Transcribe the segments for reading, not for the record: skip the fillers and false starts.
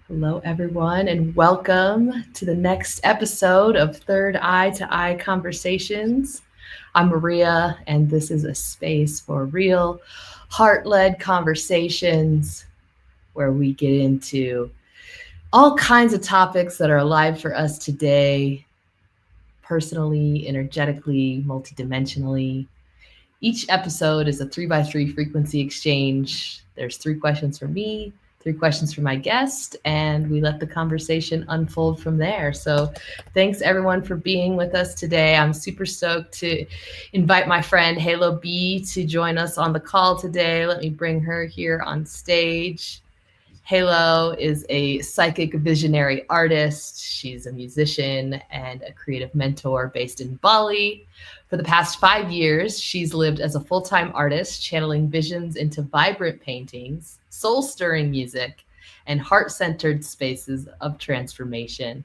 Hello, everyone, and welcome to the next episode of Third Eye to Eye Conversations. I'm Maria, and this is a space for real, heart led conversations where we get into all kinds of topics that are alive for us today, personally, energetically, multidimensionally. Each episode is a 3x3 frequency exchange. There's three questions for me, three questions for my guest, and we let the conversation unfold from there. So, thanks everyone for being with us today. I'm super stoked to invite my friend Halo B to join us on the call today. Let me bring her here on stage. Halo is a psychic visionary artist. She's a musician and a creative mentor based in Bali. For the past 5 years, she's lived as a full time artist, channeling visions into vibrant paintings, soul stirring music, and heart centered spaces of transformation.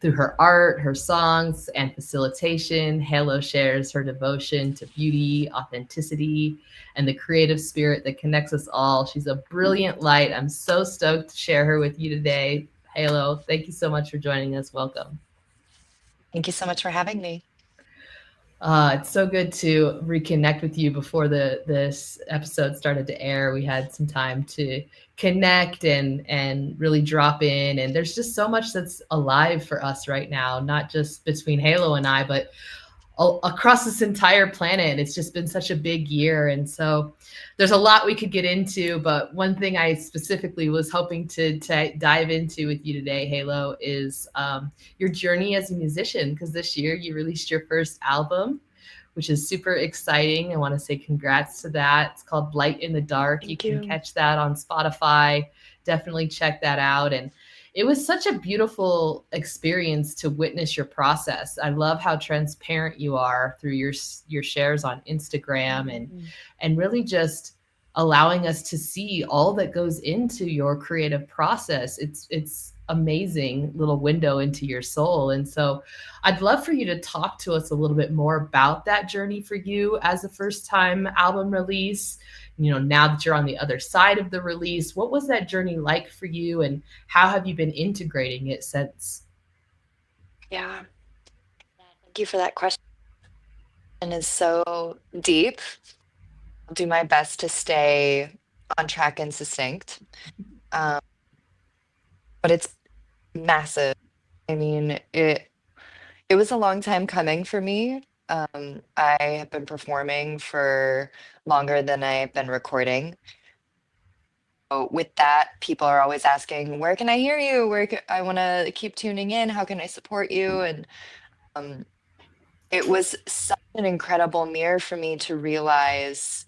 Through her art, her songs, and facilitation, Halo shares her devotion to beauty, authenticity, and the creative spirit that connects us all. She's a brilliant light. I'm so stoked to share her with you today. Halo, thank you so much for joining us. Welcome. Thank you so much for having me. It's so good to reconnect with you before this episode started to air. We had some time to connect and really drop in. And there's just so much that's alive for us right now, not just between Halo and I, but across this entire planet. It's just been such a big year. And so there's a lot we could get into. But one thing I specifically was hoping to dive into with you today, Halo, is your journey as a musician. Because this year you released your first album, which is super exciting. I want to say congrats to that. It's called Light in the Dark. You Thank can you. catch that on Spotify. Definitely check that out. And it was such a beautiful experience to witness your process. I love how transparent you are through your shares on Instagram Mhm. and really just allowing us to see all that goes into your creative process. It's amazing little window into your soul. And so I'd love for you to talk to us a little bit more about that journey for you as a first time album release. Now that you're on the other side of the release, what was that journey like for you, and how have you been integrating it since? Yeah, thank you for that question. It's so deep. I'll do my best to stay on track and succinct. Um, but it's massive. I mean, it was a long time coming for me. I have been performing for longer than I've been recording. So with that, people are always asking, "Where can I hear you? I want to keep tuning in. How can I support you?" And um, it was such an incredible mirror for me to realize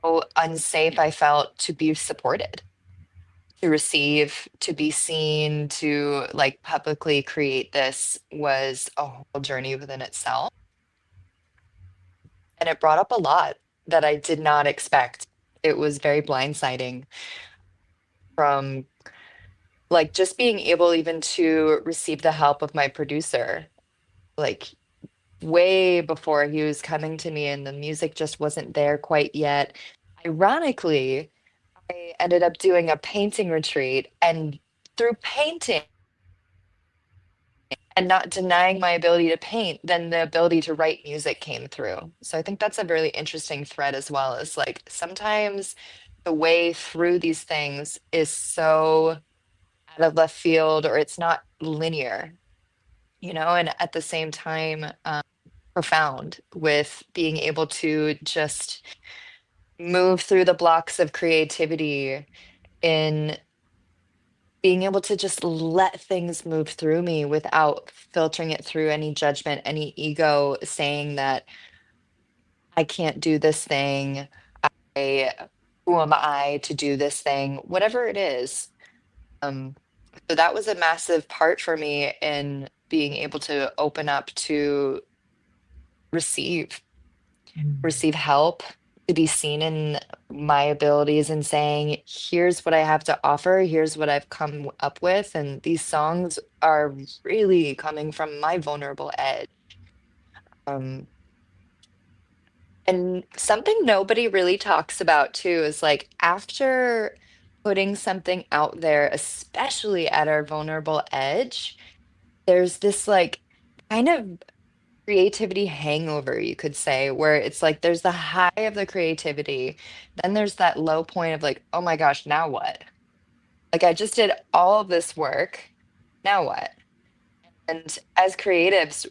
how unsafe I felt to be supported, to receive, to be seen, to like publicly create this was a whole journey within itself. And it brought up a lot that I did not expect. It was very blindsiding from like just being able even to receive the help of my producer. Like way before he was coming to me and the music just wasn't there quite yet. Ironically, I ended up doing a painting retreat and through painting and not denying my ability to paint, then the ability to write music came through. So I think that's a really interesting thread as well, is like sometimes the way through these things is so out of left field or it's not linear, and at the same time, profound with being able to just move through the blocks of creativity in being able to just let things move through me without filtering it through any judgment, any ego saying that I can't do this thing. I, who am I to do this thing? Whatever it is. Um, so that was a massive part for me in being able to open up to receive Mm. receive help, to be seen in my abilities and saying, here's what I have to offer, here's what I've come up with. And these songs are really coming from my vulnerable edge. Um, and something nobody really talks about too is like after. putting something out there, especially at our vulnerable edge, there's this like kind of creativity hangover, you could say, where it's like there's the high of the creativity, then there's that low point of like, oh my gosh, now what? Like I just did all of this work. Now what? And as creatives,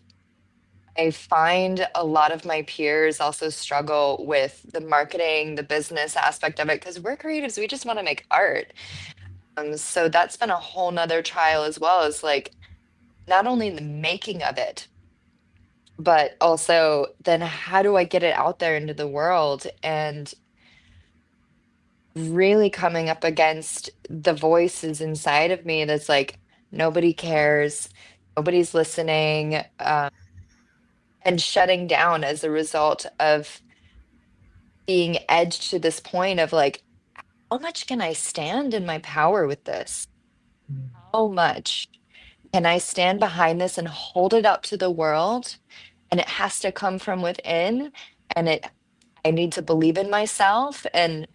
I find a lot of my peers also struggle with the marketing, the business aspect of it, because we're creatives, we just want to make art. So that's been a whole nother trial as well as like not only the making of it, but also then how do I get it out there into the world and really coming up against the voices inside of me that's like, nobody cares, nobody's listening, and shutting down as a result of being edged to this point of like, how much can I stand in my power with this? How much can I stand behind this and hold it up to the world? And it has to come from within. And I need to believe in myself and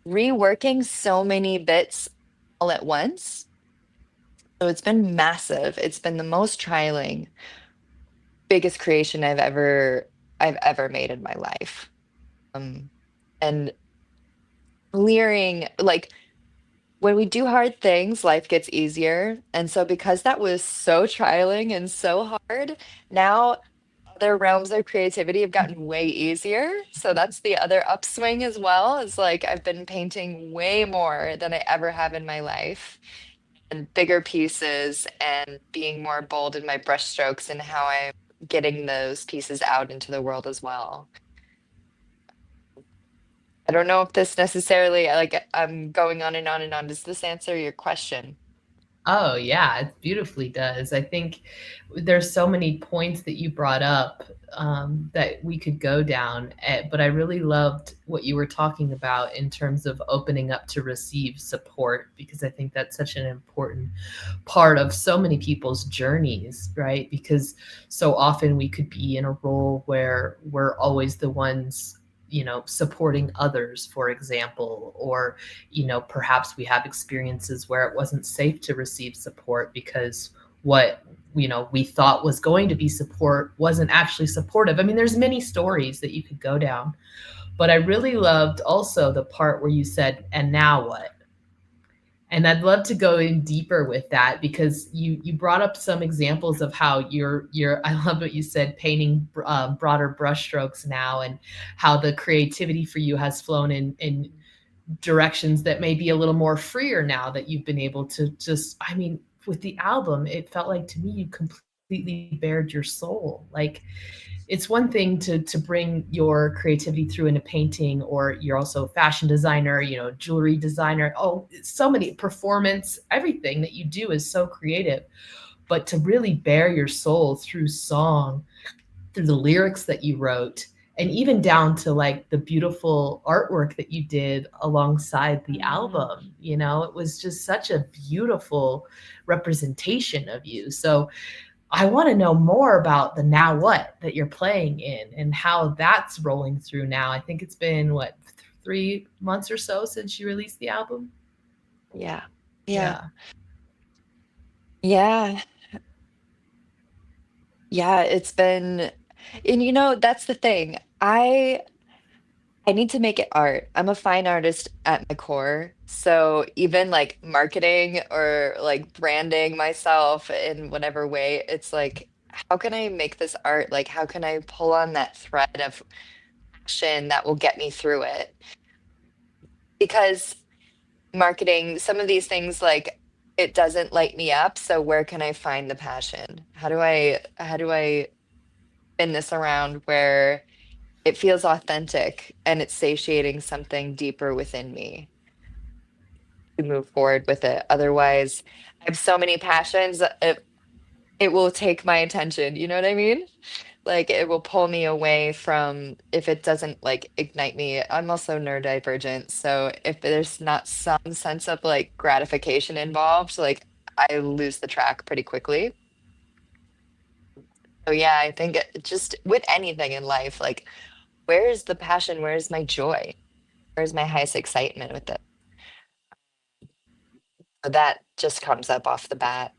reworking so many bits all at once. So it's been massive. It's been the most trialing, biggest creation I've ever made in my life. Um, and clearing like when we do hard things, life gets easier. And so because that was so trialing and so hard, now other realms of creativity have gotten way easier. So that's the other upswing as well. Is like I've been painting way more than I ever have in my life and bigger pieces and being more bold in my brushstrokes and how I'm getting those pieces out into the world as well. I don't know if this necessarily like I'm going on and on and on. Does this answer your question? Oh, yeah, it beautifully does. I think there's so many points that you brought up that we could go down, but I really loved what you were talking about in terms of opening up to receive support, because I think that's such an important part of so many people's journeys, right? Because so often we could be in a role where we're always the ones, supporting others, for example, or perhaps we have experiences where it wasn't safe to receive support because what we thought was going to be support wasn't actually supportive. I mean, there's many stories that you could go down, but I really loved also the part where you said, and now what? And I'd love to go in deeper with that, because you brought up some examples of how you're I love what you said, painting broader brushstrokes now, and how the creativity for you has flown in directions that may be a little more freer now that you've been able to just, I mean, with the album, it felt like to me you completely bared your soul. Like, it's one thing to bring your creativity through in a painting, or you're also a fashion designer, jewelry designer. Oh, so many performance, everything that you do is so creative. But to really bare your soul through song, through the lyrics that you wrote, and even down to like the beautiful artwork that you did alongside the Mm, album, it was just such a beautiful representation of you. So I want to know more about the now what that you're playing in and how that's rolling through now. I think it's been what, 3 months or so since you released the album? yeah. Yeah. Yeah. Yeah. Yeah, it's been and that's the thing. I need to make it art. I'm a fine artist at my core. So even like marketing or like branding myself in whatever way, it's like, how can I make this art? Like, how can I pull on that thread of passion that will get me through it? Because marketing, some of these things like it doesn't light me up. So where can I find the passion? How do I spin this around where it feels authentic and it's satiating something deeper within me to move forward with it. Otherwise, I have so many passions that it will take my attention. You know what I mean? Like it will pull me away from if it doesn't like ignite me. I'm also neurodivergent. So if there's not some sense of like gratification involved, like I lose the track pretty quickly. So yeah, I think just with anything in life, like where is the passion? Where is my joy? Where's my highest excitement with it? That just comes up off the bat.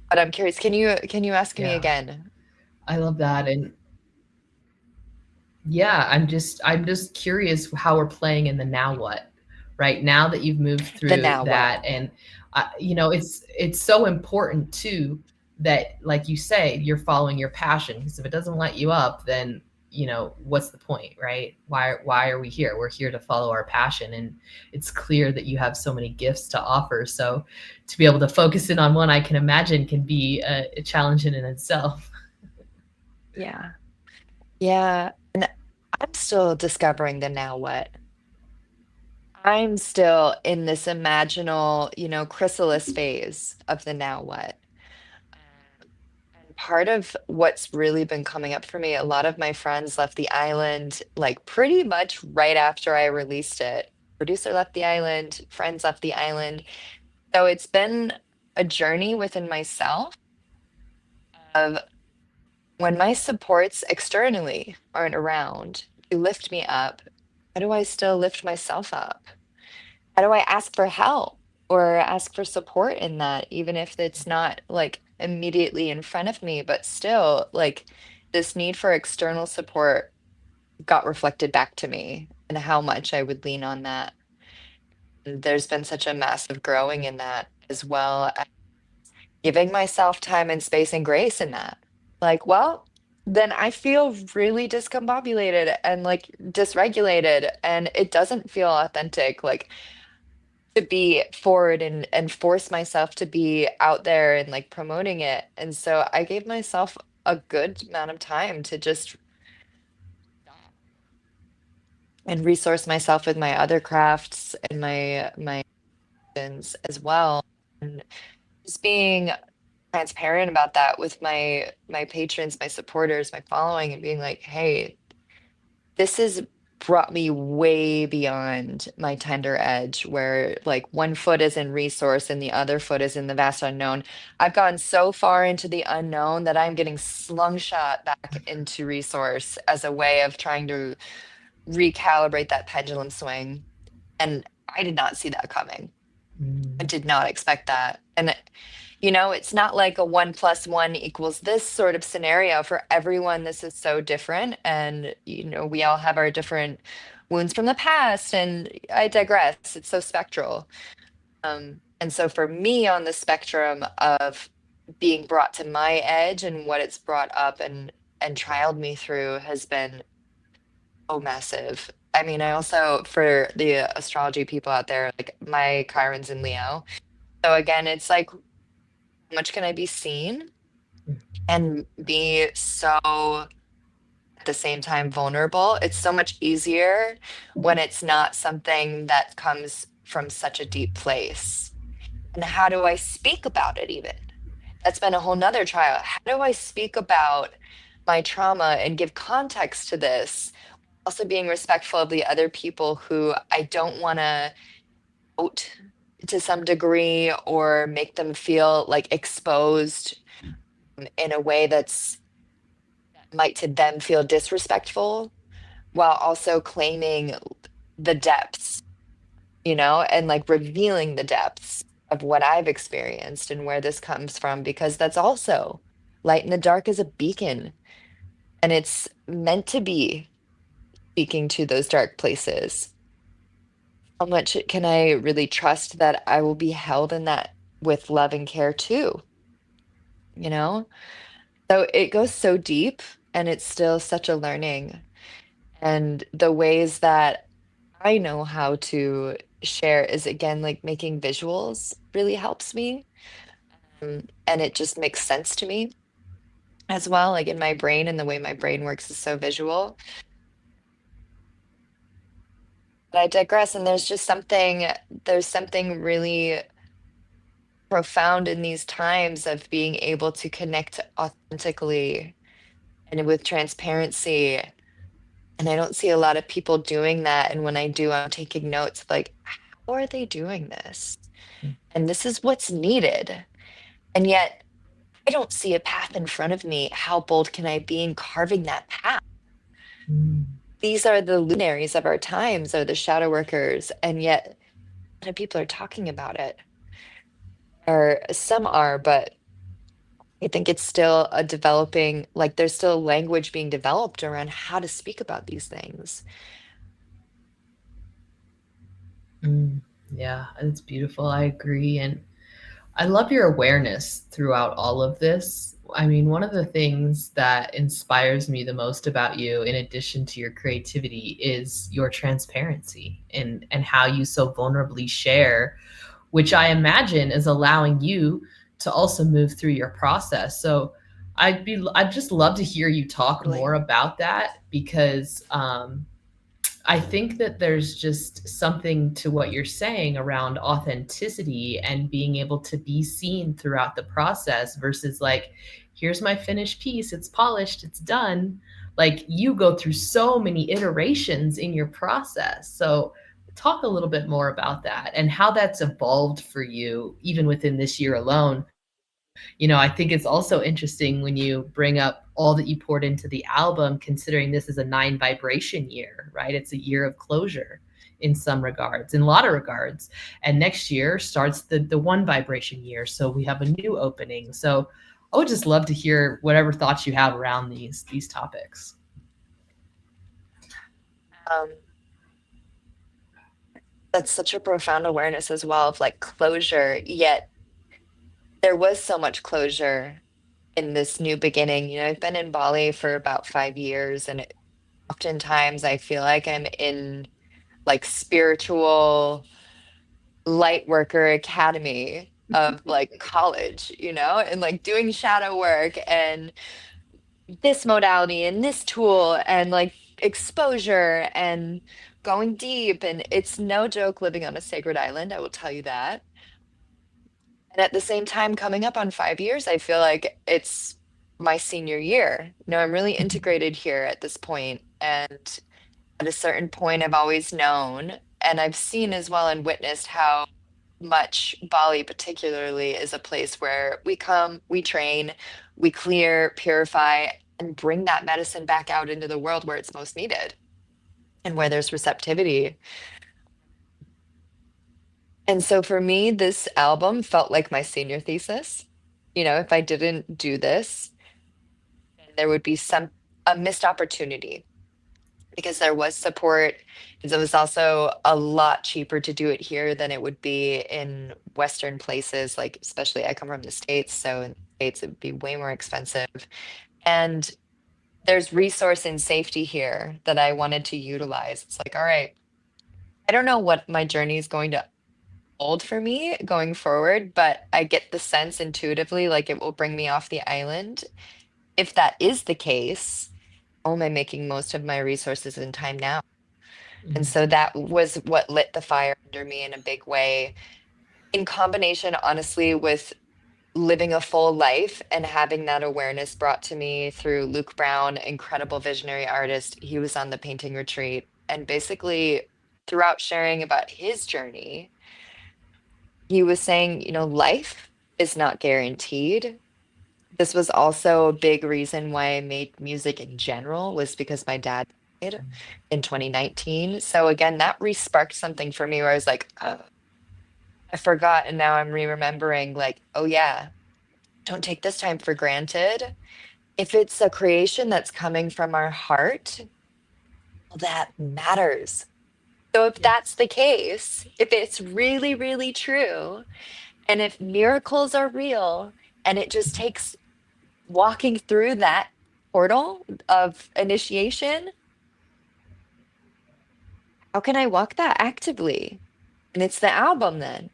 But I'm curious, can you ask me Yeah, again? I love that. And yeah, I'm just curious how we're playing in the now what, right? Now that you've moved The through now what? that, and it's so important too that, like you say, you're following your passion. Because if it doesn't light you up, then what's the point, right? Why are we here? We're here to follow our passion, and it's clear that you have so many gifts to offer. So to be able to focus in on one, I can imagine can be a challenge in itself. Yeah. Yeah. And I'm still discovering the now what. I'm still in this imaginal, chrysalis phase of the now what. And part of what's really been coming up for me, a lot of my friends left the island like pretty much right after I released it. Producer left the island, friends left the island. So it's been a journey within myself of when my supports externally aren't around to lift me up, how do I still lift myself up? How do I ask for help or ask for support in that, even if it's not like immediately in front of me, but still like this need for external support got reflected back to me and how much I would lean on that. And there's been such a massive growing in that as well, as giving myself time and space and grace in that. Like, well, then I feel really discombobulated and like dysregulated, and it doesn't feel authentic. Like, to be forward and force myself to be out there and like promoting it. And so I gave myself a good amount of time to just and resource myself with my other crafts and my passions as well. And just being transparent about that with my patrons, my supporters, my following, and being like, hey, this has brought me way beyond my tender edge where like one foot is in resource and the other foot is in the vast unknown. I've gone so far into the unknown that I'm getting slungshot back into resource as a way of trying to recalibrate that pendulum swing. And I did not see that coming. I Mm. did not expect that. And it's not like a 1 + 1 = this sort of scenario for everyone. This is so different. And, we all have our different wounds from the past. And I digress. It's so spectral. And so for me on the spectrum of being brought to my edge and what it's brought up and trialed me through has been so massive. I mean, I also, for the astrology people out there, like my Chiron's in Leo. So again, it's like, how much can I be seen and be so at the same time vulnerable? It's so much easier when it's not something that comes from such a deep place. And how do I speak about it even? That's been a whole nother trial. How do I speak about my trauma and give context to this? Also being respectful of the other people who I don't want to out to some degree or make them feel like exposed in a way that's might to them feel disrespectful while also claiming the depths, and like revealing the depths of what I've experienced and where this comes from, because that's also light in the dark is a beacon and it's meant to be speaking to those dark places. How much can I really trust that I will be held in that with love and care too, you know? So it goes so deep and it's still such a learning. And the ways that I know how to share is again like making visuals really helps me. And it just makes sense to me as well. Like in my brain, and the way my brain works is so visual. But I digress, and there's something really profound in these times of being able to connect authentically and with transparency. And I don't see a lot of people doing that. And when I do, I'm taking notes like, how are they doing this? And this is what's needed. And yet, I don't see a path in front of me. How bold can I be in carving that path? Mm. These are the luminaries of our times, are the shadow workers. And yet, A lot of people are talking about it, or some are, but I think it's still a developing, like there's still language being developed around how to speak about these things. Mm, yeah, it's beautiful. I agree. And I love your awareness throughout all of this. I mean, one of the things that inspires me the most about you, in addition to your creativity, is your transparency and how you so vulnerably share, which I imagine is allowing you to also move through your process. So I'd just love to hear you talk Totally. more about that because I think that there's just something to what you're saying around authenticity and being able to be seen throughout the process versus like, here's my finished piece, it's polished, it's done. Like you go through so many iterations in your process. So, talk a little bit more about that and how that's evolved for you, even within this year alone. I think it's also interesting when you bring up all that you poured into the album, considering this is a 9 vibration year, right? It's a year of closure in some regards, in a lot of regards. And next year starts the 1 vibration year. So we have a new opening. So I would just love to hear whatever thoughts you have around these topics. Um, that's such a profound awareness as well of like closure, yet there was so much closure in this new beginning. I've been in Bali for about 5 years, and oftentimes I feel like I'm in like spiritual light worker academy of like college, and like doing shadow work and this modality and this tool and like exposure and going deep. And it's no joke living on a sacred island, I will tell you that. And at the same time, coming up on 5 years, I feel like it's my senior year. I'm really integrated here at this point. And at a certain point, I've always known, and I've seen as well and witnessed how much Bali, particularly, is a place where we come, we train, we clear, purify, and bring that medicine back out into the world where it's most needed and where there's receptivity. And so for me, this album felt like my senior thesis. If I didn't do this, then there would be a missed opportunity because there was support. Because it was also a lot cheaper to do it here than it would be in Western places, like especially I come from the States, so in the States it would be way more expensive. And there's resource and safety here that I wanted to utilize. It's like, all right, I don't know what my journey is going to hold for me going forward, but I get the sense intuitively like it will bring me off the island. If that is the case, how am I making most of my resources and time now? And Mm, so that was what lit the fire under me in a big way, in combination, honestly, with living a full life and having that awareness brought to me through Luke Brown, incredible visionary artist. He was on the painting retreat. And basically, throughout sharing about his journey, he was saying, life is not guaranteed. This was also a big reason why I made music in general, was because my dad died in 2019. So again, that re-sparked something for me where I was like, oh, I forgot. And now I'm re-remembering, like, oh yeah, don't take this time for granted. If it's a creation that's coming from our heart, well, that matters. So if that's yes. the case, if it's really, really true, and if miracles are real, and it just takes walking through that portal of initiation, how can I walk that actively? And it's the album then.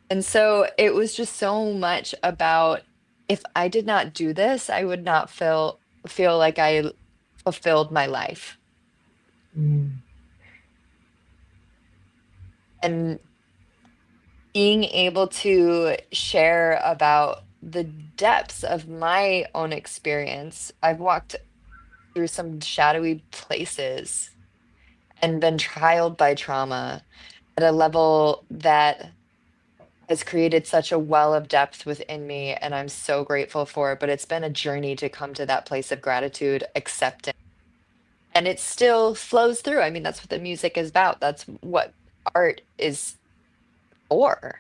And so it was just so much about, if I did not do this, I would not feel like I fulfilled my life. Mm, And being able to share about the depths of my own experience, I've walked through some shadowy places and been trialed by trauma at a level that has created such a well of depth within me. And I'm so grateful for it. But it's been a journey to come to that place of gratitude, acceptance. And it still flows through. I mean, that's what the music is about. That's what art is for,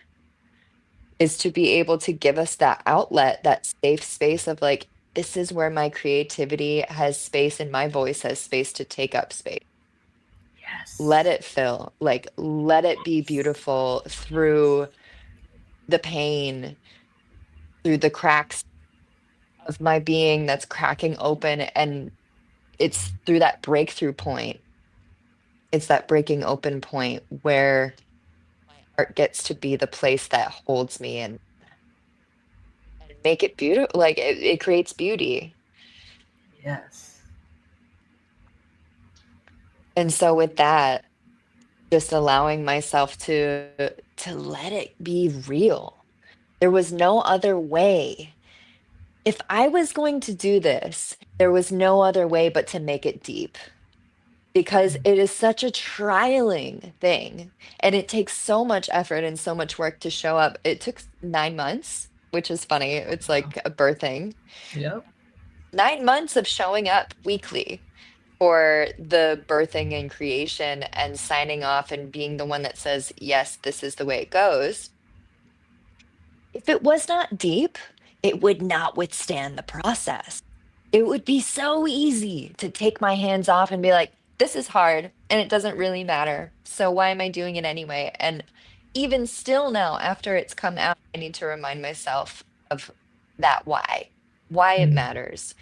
is to be able to give us that outlet, that safe space of like, this is where my creativity has space and my voice has space to take up space. Let Yes. it fill, like, let it be beautiful through the pain, through the cracks of my being that's cracking open. And it's through that breakthrough point, it's that breaking open point where my art gets to be the place that holds me and make it beautiful. Like it creates beauty. Yes. And so with that, just allowing myself to let it be real. There was no other way. If I was going to do this, there was no other way but to make it deep, because it is such a trialing thing and it takes so much effort and so much work to show up. It took 9 months, which is funny. It's like a birthing. Yep. 9 months of showing up weekly for the birthing and creation and signing off and being the one that says, yes, this is the way it goes. If it was not deep, it would not withstand the process. It would be so easy to take my hands off and be like, this is hard and it doesn't really matter. So why am I doing it anyway? And even still now, after it's come out, I need to remind myself of that why it Mm. matters.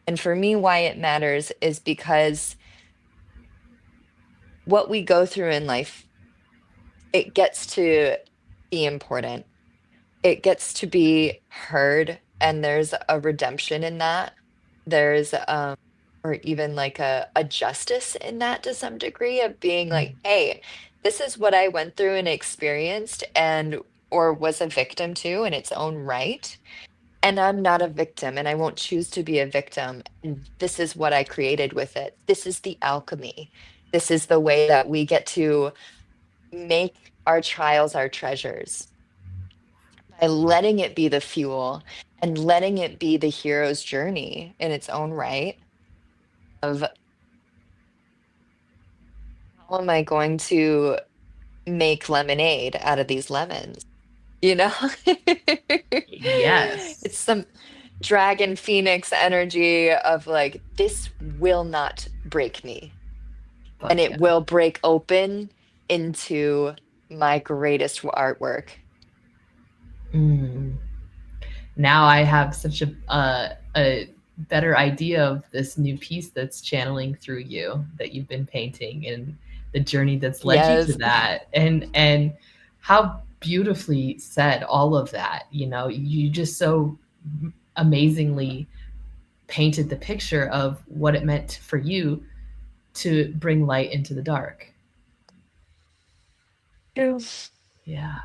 And for me, why it matters is because what we go through in life, it gets to be important. It gets to be heard, and there's a redemption in that. There's or even like a justice in that to some degree of being like, hey, this is what I went through and experienced and or was a victim to in its own right. And I'm not a victim and I won't choose to be a victim. And this is what I created with it. This is the alchemy. This is the way that we get to make our trials our treasures by letting it be the fuel and letting it be the hero's journey in its own right of how am I going to make lemonade out of these lemons? You know? It's Yes. some dragon phoenix energy of like, this will not break me. And Fuck it yeah. will break open into my greatest artwork. Mm. Now I have such a better idea of this new piece that's channeling through you that you've been painting and the journey that's led you to Yes. that and how beautifully said all of that. You know, you just so amazingly painted the picture of what it meant for you to bring light into the dark. True. Yeah.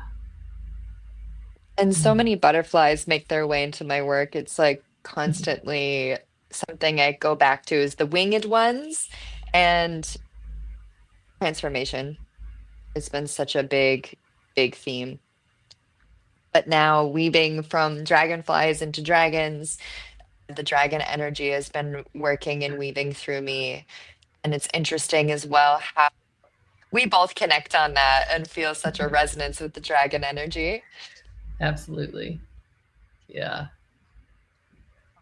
And so Mm. many butterflies make their way into my work. It's like constantly something I go back to is the winged ones and transformation. It's been such a big theme. But now weaving from dragonflies into dragons, the dragon energy has been working and weaving through me. And it's interesting as well how we both connect on that and feel such a resonance with the dragon energy. Absolutely. Yeah.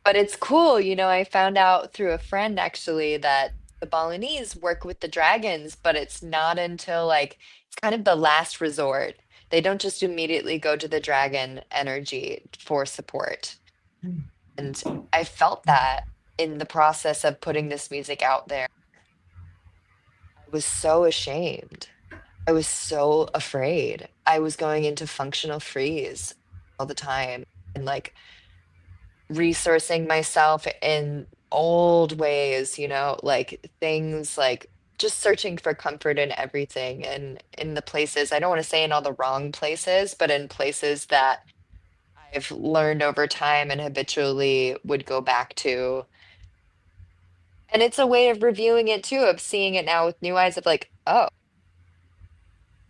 But it's cool, I found out through a friend actually that the Balinese work with the dragons, but it's not until like it's kind of the last resort. They don't just immediately go to the dragon energy for support. And I felt that in the process of putting this music out there. I was so ashamed. I was so afraid. I was going into functional freeze all the time and like resourcing myself in old ways, like things like just searching for comfort in everything and in the places, I don't want to say in all the wrong places, but in places that I've learned over time and habitually would go back to. And it's a way of reviewing it too, of seeing it now with new eyes of like, oh,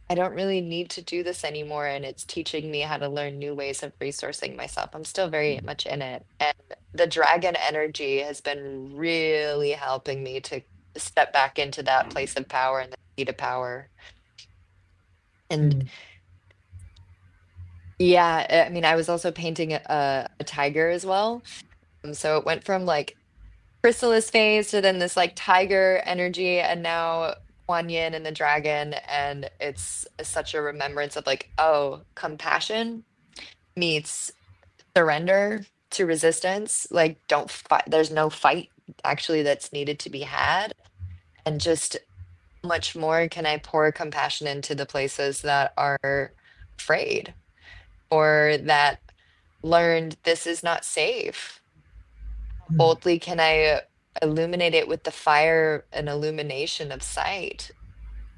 I don't really need to do this anymore. And it's teaching me how to learn new ways of resourcing myself. I'm still very much in it. And the dragon energy has been really helping me to step back into that place of power and the seat of power. And, Mm. Yeah, I mean, I was also painting a tiger as well. So it went from like chrysalis phase to then this like tiger energy, and now Kuan Yin and the dragon, and it's such a remembrance of like, oh, compassion meets surrender to resistance. Like, don't fight. There's no fight actually that's needed to be had, and just much more can I pour compassion into the places that are afraid or that learned this is not safe. Mm, Boldly can I illuminate it with the fire and illumination of sight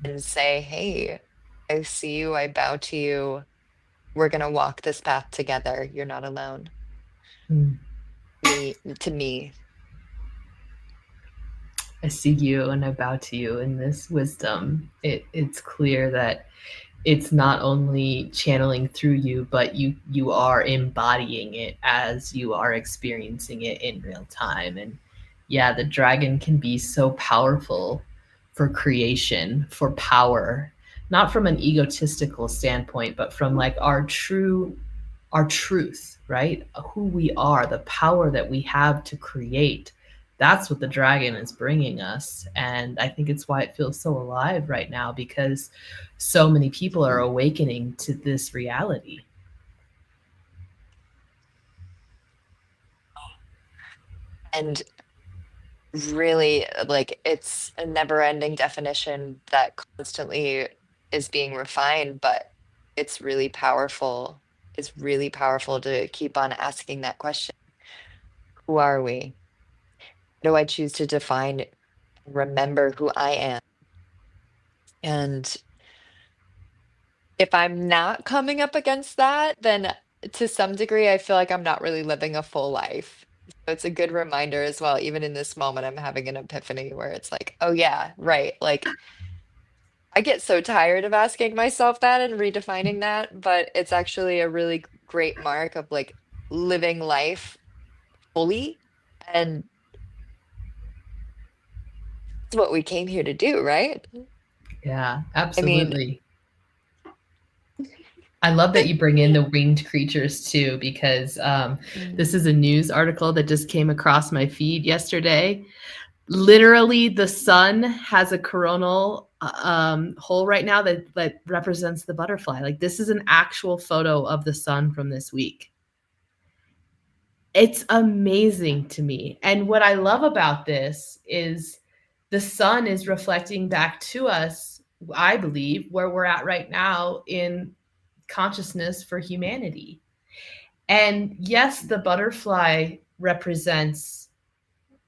and say, hey, I see you, I bow to you. We're gonna walk this path together. You're not alone. mm. To me. I see you and I bow to you in this wisdom. It's clear that it's not only channeling through you, but you are embodying it as you are experiencing it in real time. And yeah, the dragon can be so powerful for creation, for power, not from an egotistical standpoint, but from like our truth, right? Who we are, the power that we have to create. That's what the dragon is bringing us. And I think it's why it feels so alive right now, because so many people are awakening to this reality. And really, like, it's a never-ending definition that constantly is being refined, but it's really powerful. It's really powerful to keep on asking that question. Who are we? How do I choose to define and remember who I am? And if I'm not coming up against that, then to some degree, I feel like I'm not really living a full life. So it's a good reminder as well. Even in this moment, I'm having an epiphany where it's like, oh, yeah, right. Like, I get so tired of asking myself that and redefining that, but it's actually a really great mark of like living life fully. And it's what we came here to do, right? Yeah, I mean, absolutely. I love that you bring in the winged creatures too, because this mm, is a news article that just came across my feed yesterday. Literally, the sun has a coronal hole right now that represents the butterfly. Like, this is an actual photo of the sun from this week. It's amazing to me. And what I love about this is the sun is reflecting back to us, I believe, where we're at right now in consciousness for humanity. And yes, the butterfly represents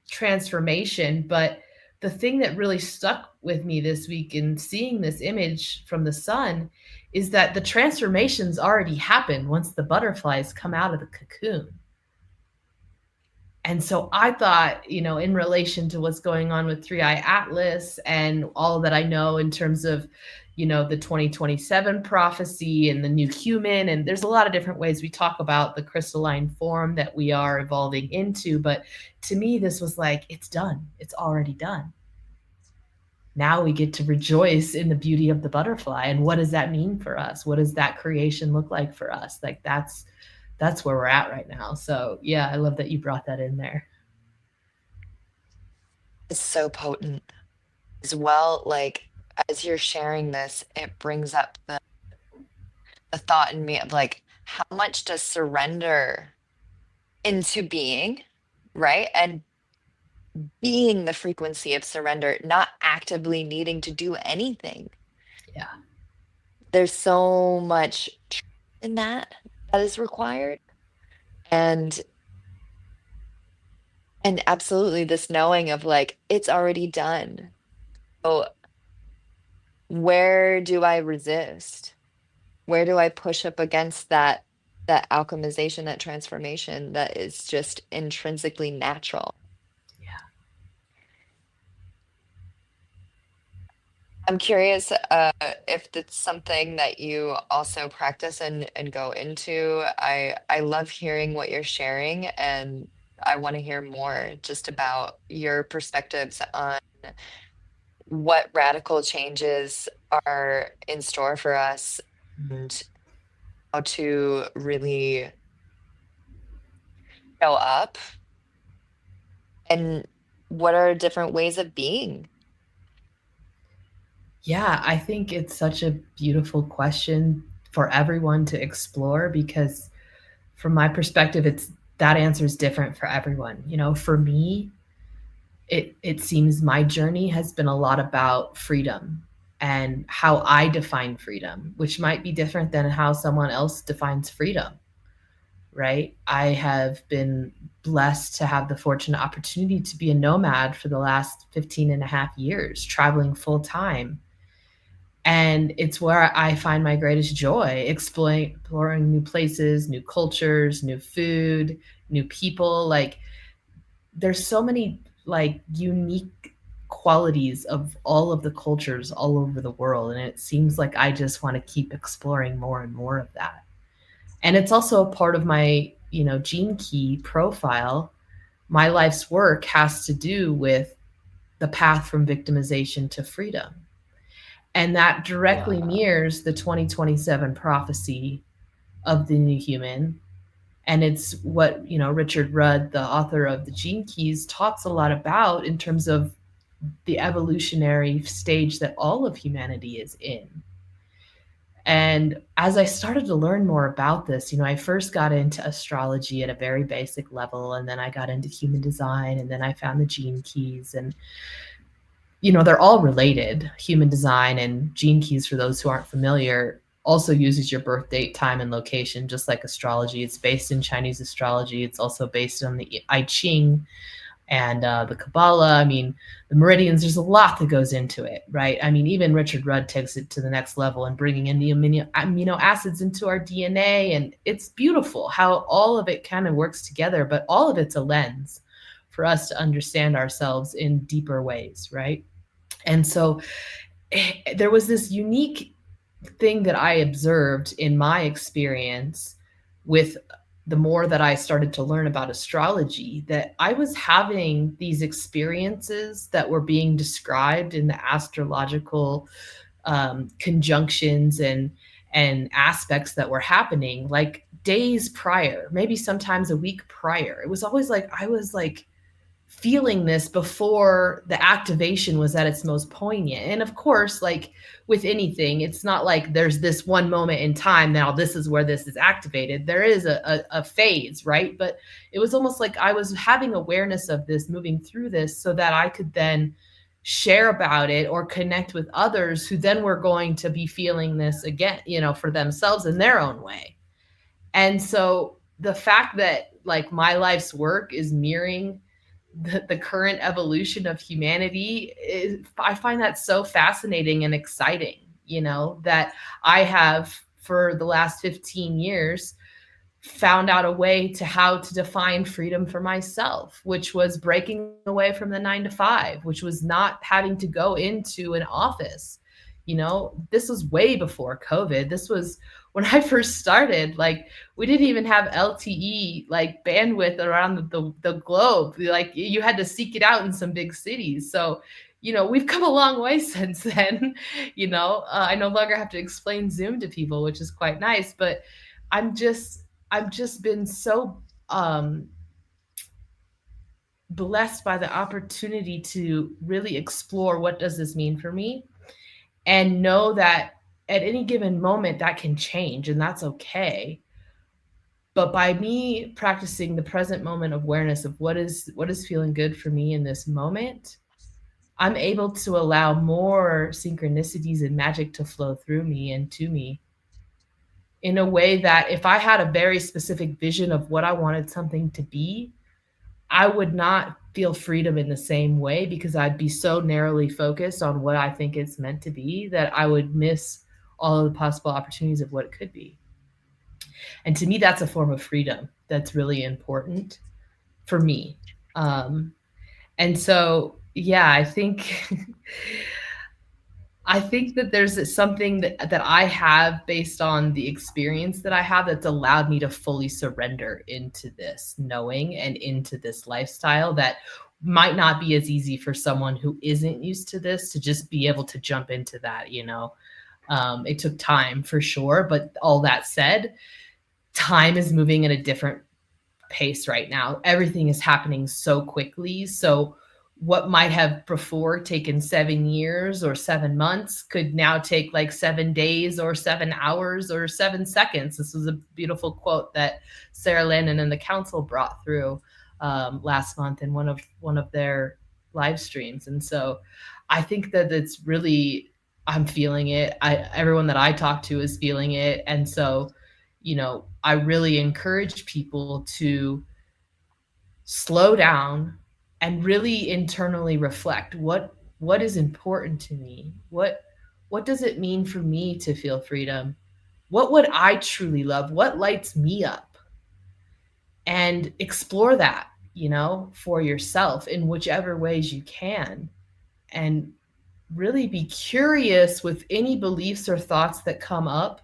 transformation, but the thing that really stuck with me this week in seeing this image from the sun is that the transformations already happen once the butterflies come out of the cocoon. And so I thought, in relation to what's going on with Three Eye Atlas and all that I know in terms of, the 2027 prophecy and the new human, and there's a lot of different ways we talk about the crystalline form that we are evolving into. But to me, this was like, it's done. It's already done. Now we get to rejoice in the beauty of the butterfly. And what does that mean for us? What does that creation look like for us? Like, that's where we're at right now. So yeah, I love that you brought that in there. it's so potent as well. Like, as you're sharing this, it brings up the thought in me of like, how much does surrender into being, right? And being the frequency of surrender, not actively needing to do anything. Yeah. There's so much truth in that is required. And and absolutely this knowing of like it's already done. So where do I resist? Where do I push up against that alchemization, that transformation that is just intrinsically natural? I'm curious if it's something that you also practice and go into. I love hearing what you're sharing, and I want to hear more just about your perspectives on what radical changes are in store for us, and how to really show up and what are different ways of being. Yeah, I think it's such a beautiful question for everyone to explore because from my perspective it's that answer is different for everyone. For me, it seems my journey has been a lot about freedom and how I define freedom, which might be different than how someone else defines freedom, right? I have been blessed to have the fortunate opportunity to be a nomad for the last 15 and a half years, traveling full time. And it's where I find my greatest joy, exploring new places, new cultures, new food, new people. Like, there's so many like unique qualities of all of the cultures all over the world, and it seems like I just want to keep exploring more and more of that. And it's also a part of my gene key profile. My life's work has to do with the path from victimization to freedom, and that directly Yeah. mirrors the 2027 prophecy of the new human. And it's what Richard Rudd, the author of the Gene Keys, talks a lot about in terms of the evolutionary stage that all of humanity is in. And as I started to learn more about this, I first got into astrology at a very basic level, and then I got into human design, and then I found the Gene Keys. And they're all related. Human design and gene keys, for those who aren't familiar, also uses your birth date, time, and location, just like astrology. It's based in Chinese astrology. It's also based on the I Ching and the Kabbalah. I mean, the meridians, there's a lot that goes into it, right? I mean, even Richard Rudd takes it to the next level and bringing in the amino acids into our DNA. And it's beautiful how all of it kind of works together, but all of it's a lens for us to understand ourselves in deeper ways, right? And so there was this unique thing that I observed in my experience with the more that I started to learn about astrology, that I was having these experiences that were being described in the astrological conjunctions and aspects that were happening like days prior, maybe sometimes a week prior. It was always like I was like feeling this before the activation was at its most poignant. And of course, like with anything, it's not like there's this one moment in time, now this is where this is activated. There is a phase, right? But it was almost like I was having awareness of this, moving through this, so that I could then share about it or connect with others who then were going to be feeling this again, for themselves in their own way. And so the fact that like my life's work is mirroring the current evolution of humanity is, I find that so fascinating and exciting, that I have for the last 15 years found out a way to how to define freedom for myself, which was breaking away from the 9 to 5, which was not having to go into an office. This was way before COVID. This was when I first started. Like, we didn't even have LTE like bandwidth around the globe. Like, you had to seek it out in some big cities. So we've come a long way since then. I no longer have to explain Zoom to people, which is quite nice. But i'm just I've just been so blessed by the opportunity to really explore what does this mean for me, and know that at any given moment that can change, and that's okay. But by me practicing the present moment awareness of what is feeling good for me in this moment, I'm able to allow more synchronicities and magic to flow through me and to me in a way that if I had a very specific vision of what I wanted something to be, I would not feel freedom in the same way, because I'd be so narrowly focused on what I think it's meant to be that I would miss all of the possible opportunities of what it could be. And to me, that's a form of freedom that's really important for me. And so, yeah, I think I think that there's something that I have based on the experience that I have that's allowed me to fully surrender into this knowing and into this lifestyle that might not be as easy for someone who isn't used to this to just be able to jump into that. It took time for sure, but all that said, time is moving at a different pace right now. Everything is happening so quickly. So what might have before taken 7 years or 7 months could now take like 7 days or 7 hours or 7 seconds. This was a beautiful quote that Sarah Landon and the council brought through last month in one of their live streams. And so I think that it's really, I'm feeling it. Everyone that I talk to is feeling it. And so, I really encourage people to slow down and really internally reflect what is important to me, what does it mean for me to feel freedom, what would I truly love, what lights me up, and explore that, for yourself in whichever ways you can, and really be curious with any beliefs or thoughts that come up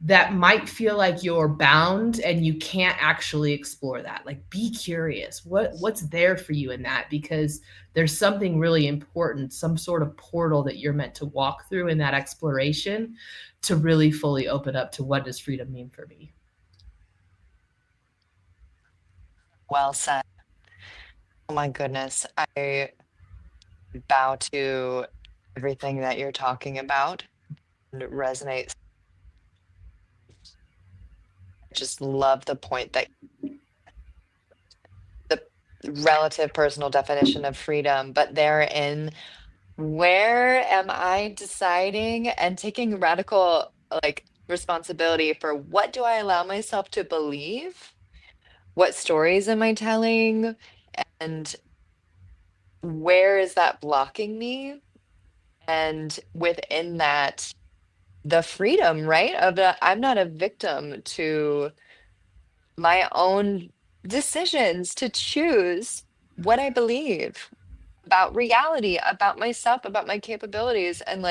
that might feel like you're bound and you can't actually explore that. Like, be curious, what's there for you in that, because there's something really important, some sort of portal that you're meant to walk through in that exploration to really fully open up to what does freedom mean for me. Well said. Oh my goodness. I bow to everything that you're talking about and it resonates. I just love the point that the relative personal definition of freedom, but therein, where am I deciding and taking radical responsibility for what do I allow myself to believe? What stories am I telling? And where is that blocking me? And within that, the freedom, right? Of the, I'm not a victim to my own decisions to choose what I believe about reality, about myself, about my capabilities. And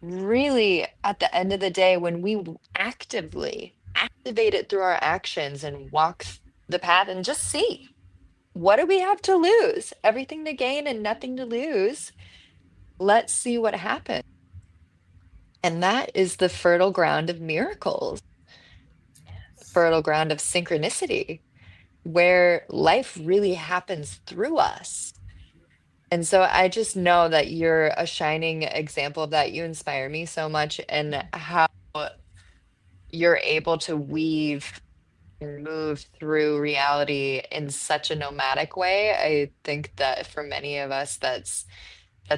really, at the end of the day, when we actively activate it through our actions and walk the path and just see what do we have to lose? Everything to gain and nothing to lose. Let's see what happens. And that is the fertile ground of miracles, the fertile ground of synchronicity, where life really happens through us. And so I just know that you're a shining example of that. You inspire me so much, and how you're able to weave and move through reality in such a nomadic way. I think that for many of us, that's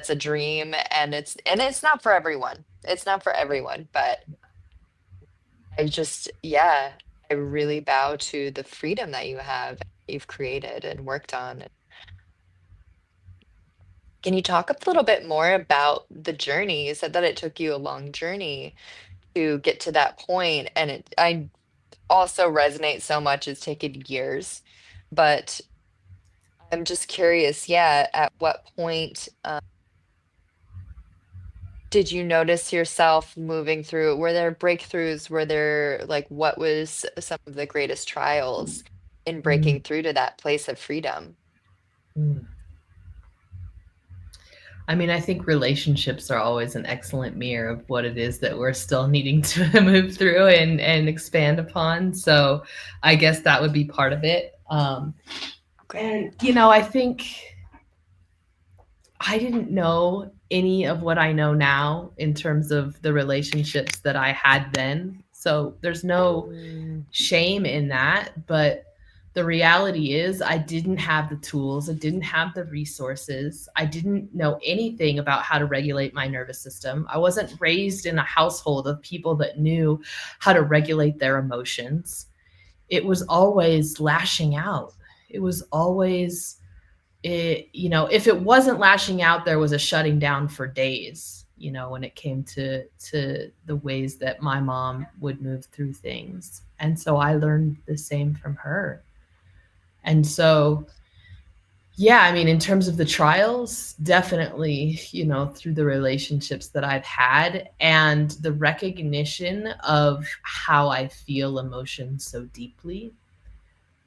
a dream, and it's not for everyone. It's not for everyone, but yeah, I really bow to the freedom that you have, you've created and worked on. Can you talk a little bit more about the journey? You said that it took you a long journey to get to that point, and I also resonate so much. It's taken years, but I'm just curious, yeah, at what point did you notice yourself moving through? Were there breakthroughs? Were there what was some of the greatest trials in Mm, breaking through to that place of freedom? mm. I mean, I think relationships are always an excellent mirror of what it is that we're still needing to move through and expand upon. So I guess that would be part of it. Okay. And, I think I didn't know any of what I know now in terms of the relationships that I had then. So there's no Mm, shame in that. But the reality is, I didn't have the tools, I didn't have the resources, I didn't know anything about how to regulate my nervous system. I wasn't raised in a household of people that knew how to regulate their emotions. It was always lashing out. It was always if it wasn't lashing out, there was a shutting down for days, when it came to the ways that my mom would move through things. And so I learned the same from her. And so, yeah, I mean, in terms of the trials, definitely, through the relationships that I've had and the recognition of how I feel emotions so deeply,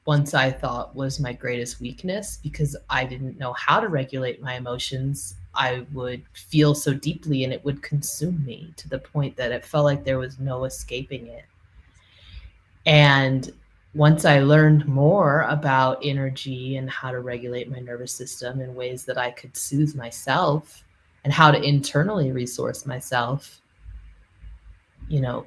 once I thought was my greatest weakness, because I didn't know how to regulate my emotions. I would feel so deeply and it would consume me to the point that it felt like there was no escaping it. And once I learned more about energy and how to regulate my nervous system in ways that I could soothe myself and how to internally resource myself, you know,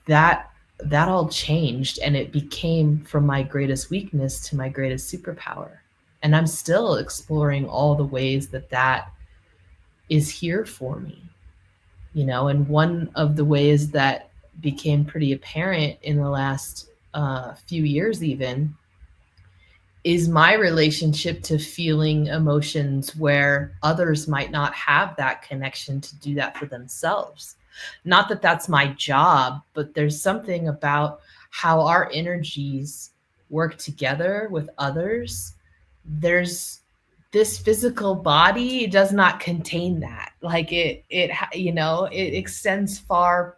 that that all changed and it became from my greatest weakness to my greatest superpower. And I'm still exploring all the ways that that is here for me, and one of the ways that became pretty apparent in the last few years even is my relationship to feeling emotions where others might not have that connection to do that for themselves. Not that that's my job, but there's something about how our energies work together with others. There's this physical body does not contain that. Like it extends far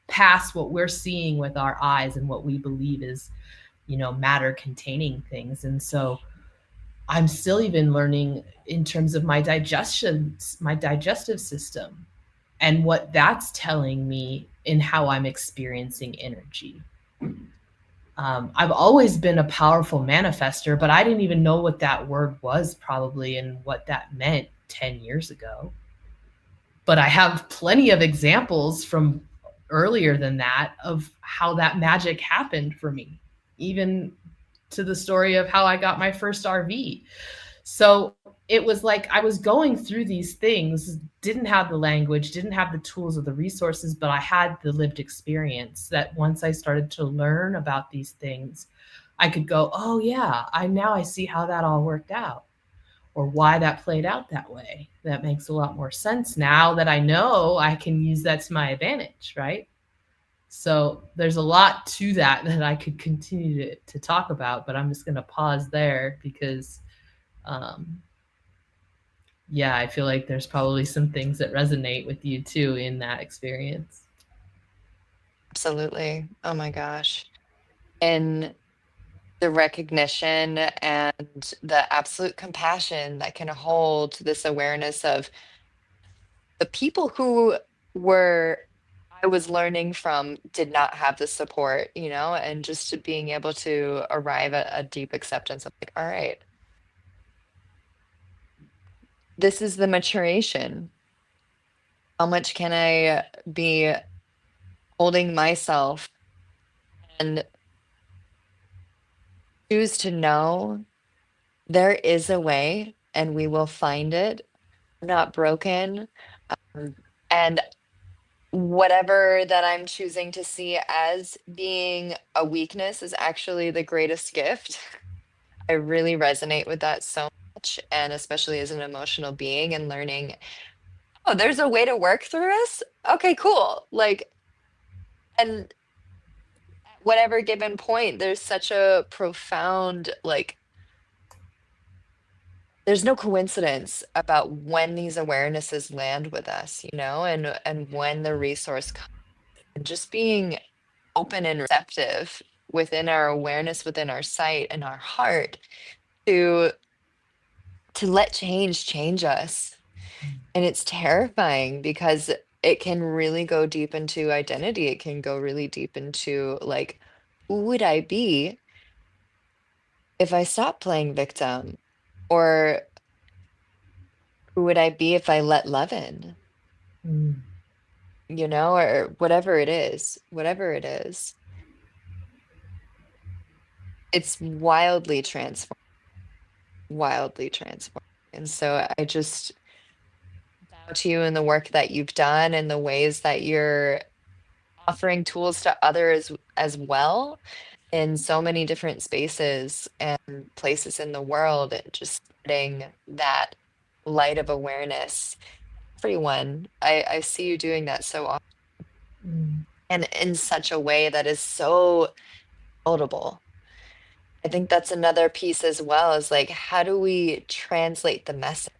past what we're seeing with our eyes and what we believe is matter containing things. And so I'm still even learning in terms of my digestive system and what that's telling me in how I'm experiencing energy. I've always been a powerful manifester, but I didn't even know what that word was probably and what that meant 10 years ago. But I have plenty of examples from earlier than that of how that magic happened for me, even to the story of how I got my first RV. So it was like I was going through these things, didn't have the language, didn't have the tools or the resources, but I had the lived experience that once I started to learn about these things, I could go, oh yeah, I see how that all worked out or why that played out that way. That makes a lot more sense now that I know I can use that to my advantage, right? So there's a lot to that that I could continue to talk about, but I'm just going to pause there because um, yeah, I feel like there's probably some things that resonate with you too in that experience. Absolutely. Oh my gosh. And the recognition and the absolute compassion that can hold this awareness of the people who were I was learning from did not have the support, and just to being able to arrive at a deep acceptance of like, all right, this is the maturation. How much can I be holding myself and choose to know there is a way and we will find it. I'm not broken. And whatever that I'm choosing to see as being a weakness is actually the greatest gift. I really resonate with that so much. And especially as an emotional being and learning, oh, there's a way to work through this. Okay, cool. Like, and at whatever given point, there's such a profound, like, there's no coincidence about when these awarenesses land with us, and when the resource comes. And just being open and receptive within our awareness, within our sight and our heart to let change us. And it's terrifying because it can really go deep into identity. It can go really deep into like, who would I be if I stopped playing victim? Or who would I be if I let love in? Mm, Or whatever it is, it's wildly transforming. And so I just bow to you in the work that you've done and the ways that you're offering tools to others as well in so many different spaces and places in the world, and just spreading that light of awareness. Everyone, I see you doing that so often mm, and in such a way that is so palatable. I think that's another piece as well, is like, how do we translate the message?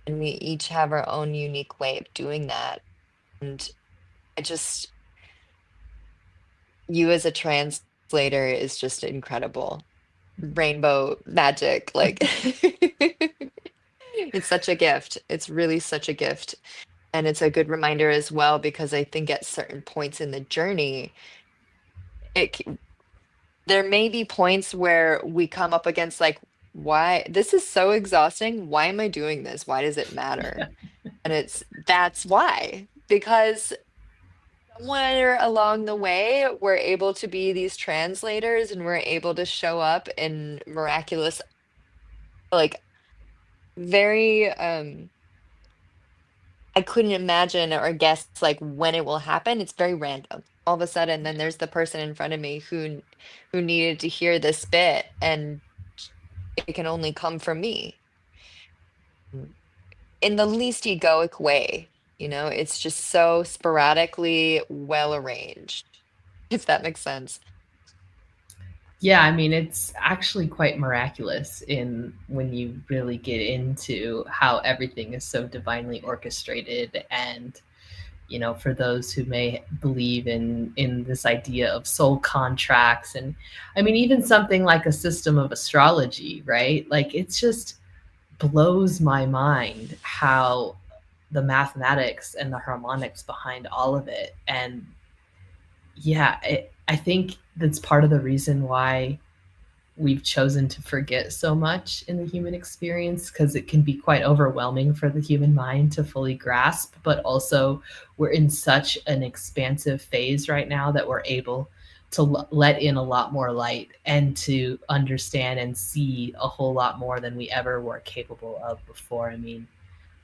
And we each have our own unique way of doing that. And I just, you as a translator is just incredible. Rainbow magic, like, It's such a gift. It's really such a gift. And it's a good reminder as well, because I think at certain points in the journey, it there may be points where we come up against like, why this is so exhausting. Why am I doing this? Why does it matter? And that's why. Because somewhere along the way, we're able to be these translators and we're able to show up in miraculous, like very I couldn't imagine or guess like when it will happen. It's very random. All of a sudden, then there's the person in front of me who needed to hear this bit, and it can only come from me in the least egoic way. It's just so sporadically well arranged, if that makes sense. Yeah, I mean, it's actually quite miraculous in when you really get into how everything is so divinely orchestrated. And for those who may believe in this idea of soul contracts, and I mean, even something like a system of astrology, right? Like, it's just blows my mind how the mathematics and the harmonics behind all of it. And yeah, I think that's part of the reason why we've chosen to forget so much in the human experience, because it can be quite overwhelming for the human mind to fully grasp. But also, we're in such an expansive phase right now that we're able to let in a lot more light and to understand and see a whole lot more than we ever were capable of before. I mean,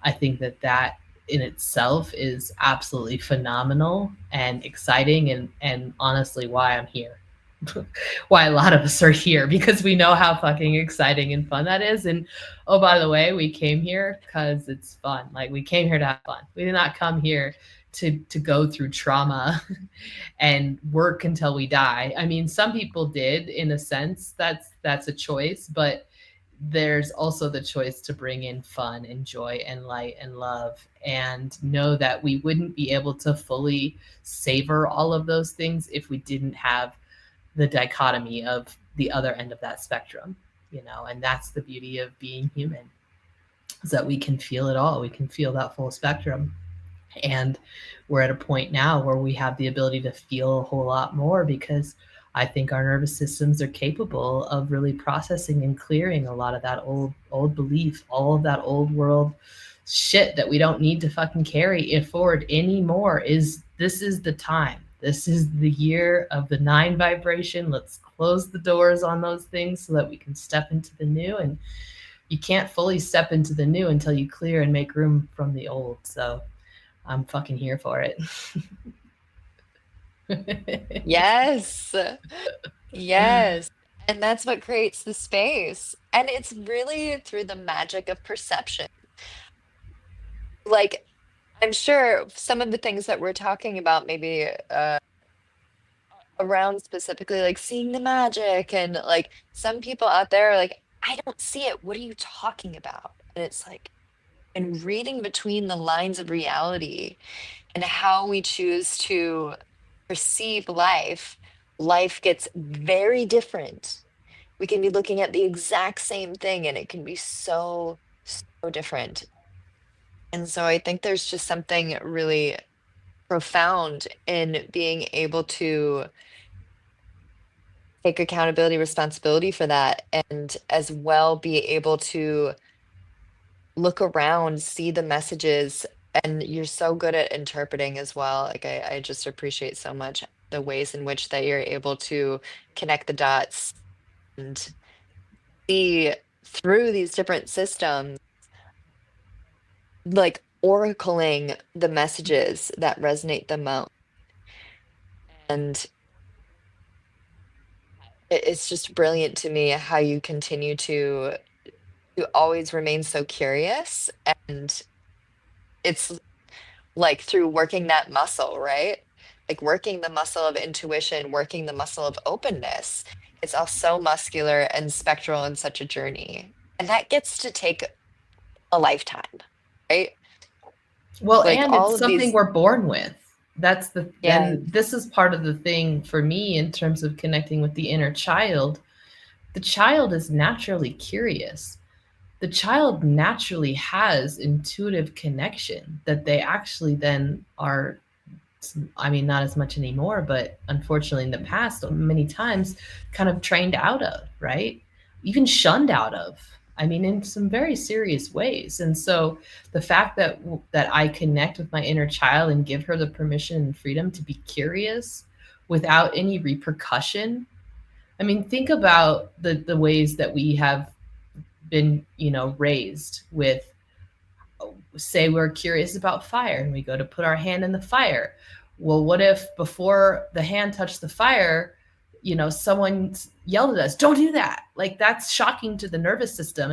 I think that in itself is absolutely phenomenal and exciting, and honestly why I'm here. Why a lot of us are here, because we know how fucking exciting and fun that is. And oh, by the way, we came here because it's fun. Like, we came here to have fun. We did not come here to go through trauma and work until we die. I mean, some people did, in a sense. That's a choice, but there's also the choice to bring in fun and joy and light and love, and know that we wouldn't be able to fully savor all of those things if we didn't have the dichotomy of the other end of that spectrum. And that's the beauty of being human, is that we can feel it all. We can feel that full spectrum. And we're at a point now where we have the ability to feel a whole lot more, because I think our nervous systems are capable of really processing and clearing a lot of that old belief, all of that old world shit that we don't need to fucking carry it forward anymore. This is the time. This is the year of the 9 vibration. Let's close the doors on those things so that we can step into the new. And you can't fully step into the new until you clear and make room from the old. So I'm fucking here for it. Yes. Yes. And that's what creates the space. And it's really through the magic of perception. Like, I'm sure some of the things that we're talking about, maybe around specifically like seeing the magic, and like some people out there are like, I don't see it. What are you talking about? And it's like, and reading between the lines of reality and how we choose to perceive life, life gets very different. We can be looking at the exact same thing and it can be so, so different. And so I think there's just something really profound in being able to take accountability, responsibility for that, and as well be able to look around, see the messages. And you're so good at interpreting as well. Like, I just appreciate so much the ways in which that you're able to connect the dots and see through these different systems, like oracling the messages that resonate the most. And it's just brilliant to me how you continue to always remain so curious. And it's like through working that muscle, right? Like working the muscle of intuition, working the muscle of openness. It's all so muscular and spectral in such a journey. And that gets to take a lifetime, right? Well, Like and all it's of something these, we're born with. yeah, Then this is part of the thing for me in terms of connecting with the inner child. The child is naturally curious. the child naturally has intuitive connection that they actually then are, I mean, not as much anymore, but unfortunately in the past, many times kind of trained out of, right? Even shunned out of. I mean, in some very serious ways. And so the fact that I connect with my inner child and give her the permission and freedom to be curious without any repercussion. I mean, think about the ways that we have been, raised with, say we're curious about fire and we go to put our hand in the fire. Well, what if before the hand touched the fire, someone yelled at us, "Don't do that." Like, that's shocking to the nervous system.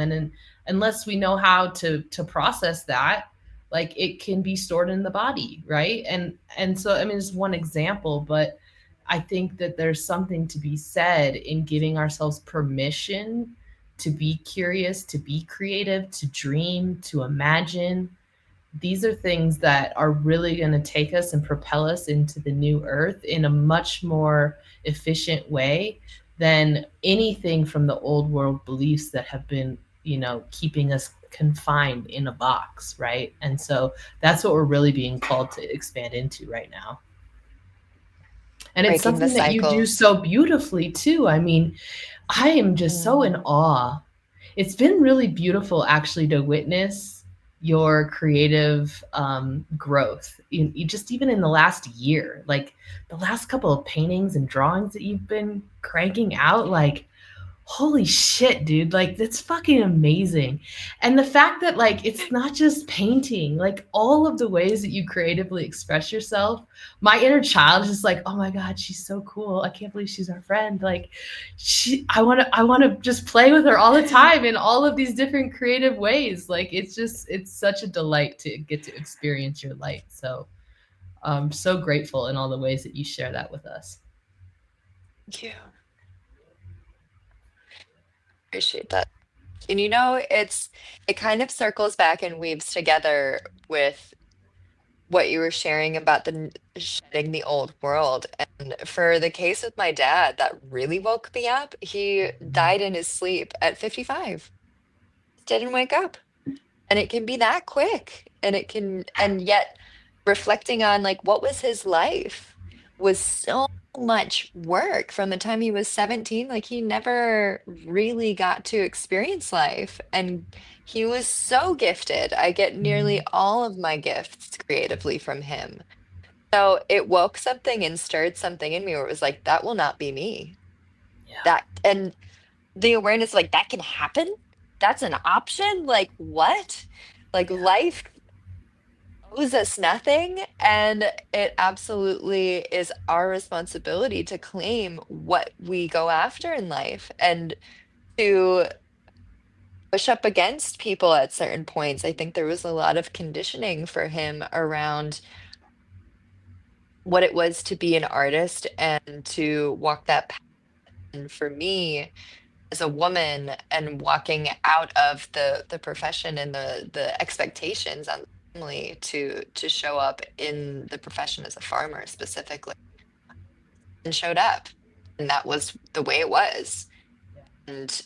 Unless we know how to process that, like, it can be stored in the body, right? And so, I mean, it's one example, but I think that there's something to be said in giving ourselves permission to be curious, to be creative, to dream, to imagine. These are things that are really going to take us and propel us into the new earth in a much more efficient way than anything from the old world beliefs that have been, keeping us confined in a box, right? And so that's what we're really being called to expand into right now. And it's Breaking the something that you do cycles. so beautifully too. I mean, I am just so in Mm. awe. It's been really beautiful actually to witness your creative growth, just even in the last year. Like, the last couple of paintings and drawings that you've been cranking out, like, holy shit, dude, like, that's fucking amazing. And the fact that, like, it's not just painting, like, all of the ways that you creatively express yourself, my inner child is just like, oh my god, she's so cool, I can't believe she's our friend. Like, I want to just play with her all the time in all of these different creative ways. Like, it's such a delight to get to experience your light. So I'm so grateful in all the ways that you share that with us. Thank you. Appreciate that. And it kind of circles back and weaves together with what you were sharing about shedding the old world. And for the case with my dad, that really woke me up. He died in his sleep at 55. Didn't wake up. And it can be that quick. And yet reflecting on like what was his life was so much work from the time he was 17. Like, he never really got to experience life. And he was so gifted. I get nearly Mm. all of my gifts creatively from him. So it woke something and stirred something in me where it was like, that will not be me. Yeah. That, and the awareness, like, that can happen. That's an option. Like, what? Like, Yeah. life owes us nothing, and it absolutely is our responsibility to claim what we go after in life and to push up against people at certain points. I think there was a lot of conditioning for him around what it was to be an artist and to walk that path. And for me, as a woman and walking out of the profession and the expectations on the family to show up in the profession as a farmer specifically, and showed up, and that was the way it was. And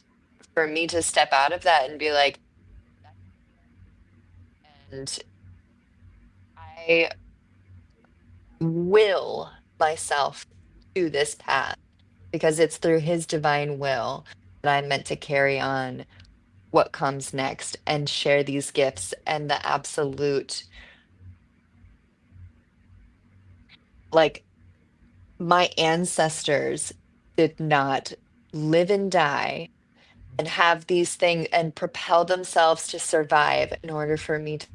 for me to step out of that and be like, and I will myself to this path because it's through his divine will that I'm meant to carry on what comes next and share these gifts and the absolute, like, my ancestors did not live and die and have these things and propel themselves to survive in order for me to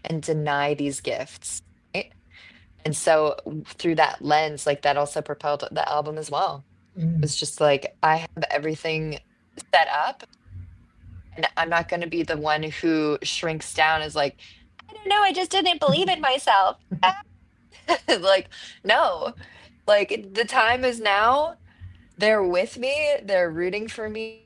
and deny these gifts, right? And so through that lens, like, that also propelled the album as well. Mm. It's just like, I have everything set up, and I'm not going to be the one who shrinks down as like, I don't know, I just didn't believe in myself. Like, no, like, the time is now. They're with me, they're rooting for me.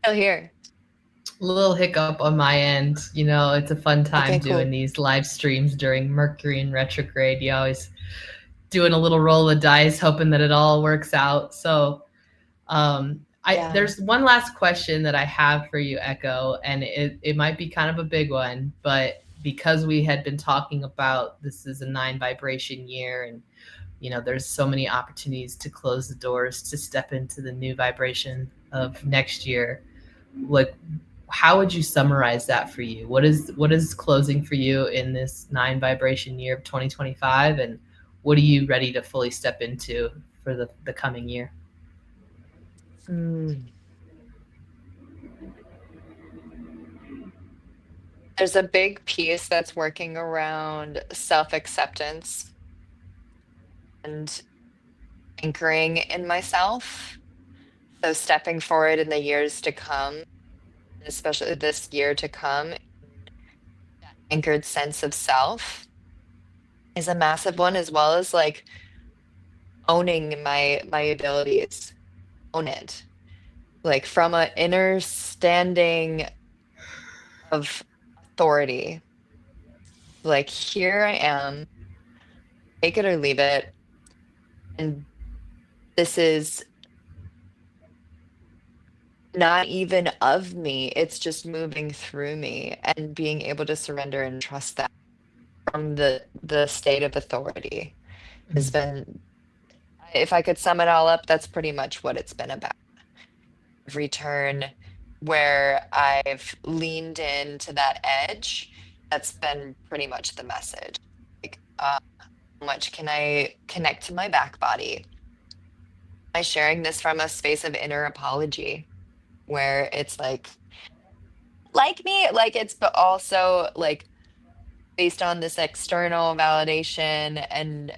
Still here. A little hiccup on my end. You know, it's a fun time Okay, doing cool. these live streams during Mercury in retrograde. You always doing a little roll of dice, hoping that it all works out. So, Yeah. there's one last question that I have for you, Echo, and it might be kind of a big one, but because we had been talking about this is a 9 vibration year, and there's so many opportunities to close the doors to step into the new vibration of next year. Like, how would you summarize that for you? What is closing for you in this 9 vibration year of 2025, and what are you ready to fully step into for the coming year? Mm. There's a big piece that's working around self-acceptance and anchoring in myself. So stepping forward in the years to come, especially this year to come, anchored sense of self is a massive one, as well as like owning my abilities, own it. Like from an inner standing of authority. Like here I am, take it or leave it. And this is not even of me. It's just moving through me and being able to surrender and trust that from the state of authority has been, if I could sum it all up, that's pretty much what it's been about. Return where I've leaned into that edge. That's been pretty much the message. Like, how much can I connect to my back body? Am I sharing this from a space of inner apology where it's like me, like it's, but also like based on this external validation and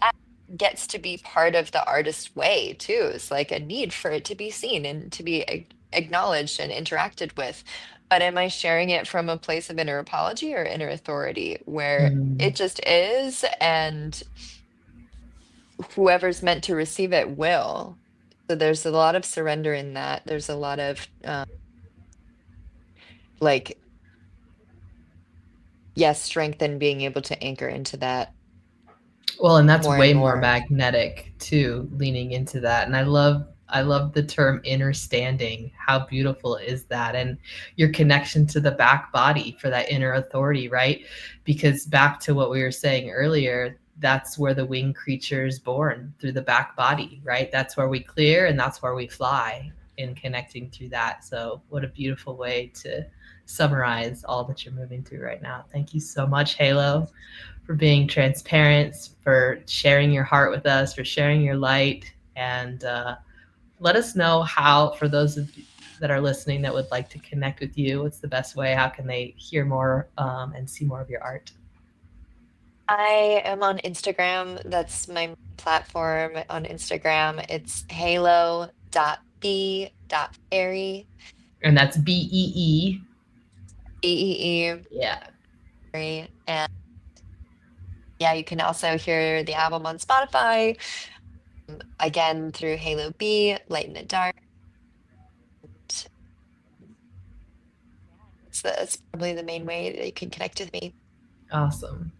that gets to be part of the artist's way too. It's like a need for it to be seen and to be acknowledged and interacted with. But am I sharing it from a place of inner apology or inner authority where Mm. it just is and whoever's meant to receive it will? So there's a lot of surrender in that. There's a lot of like, yes, strength in being able to anchor into that Well, and that's more and way more more. magnetic too, leaning into that. And I love the term inner standing. How beautiful is that? And your connection to the back body for that inner authority, right? Because back to what we were saying earlier, that's where the winged creature is born, through the back body, right? That's where we clear and that's where we fly, in connecting through that. So, what a beautiful way to summarize all that you're moving through right now. Thank you so much, Halo, for being transparent, for sharing your heart with us, for sharing your light. And let us know how, for those of you that are listening that would like to connect with you, what's the best way? How can they hear more and see more of your art? I am on Instagram. That's my platform on Instagram. It's halo.b.fairy. And that's BEE. BEE. Yeah. And yeah, you can also hear the album on Spotify. Again, through Halo B, Light in the Dark. That's probably the main way that you can connect with me. Awesome.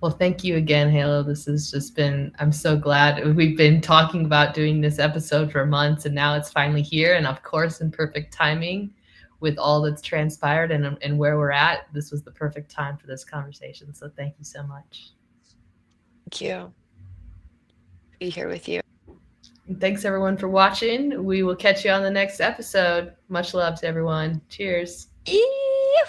Well, thank you again, Halo. This has just been, I'm so glad. We've been talking about doing this episode for months, and now it's finally here. And of course, in perfect timing with all that's transpired and where we're at, this was the perfect time for this conversation. So thank you so much. Thank you. Be here with you. And thanks, everyone, for watching. We will catch you on the next episode. Much love to everyone. Cheers. Eee!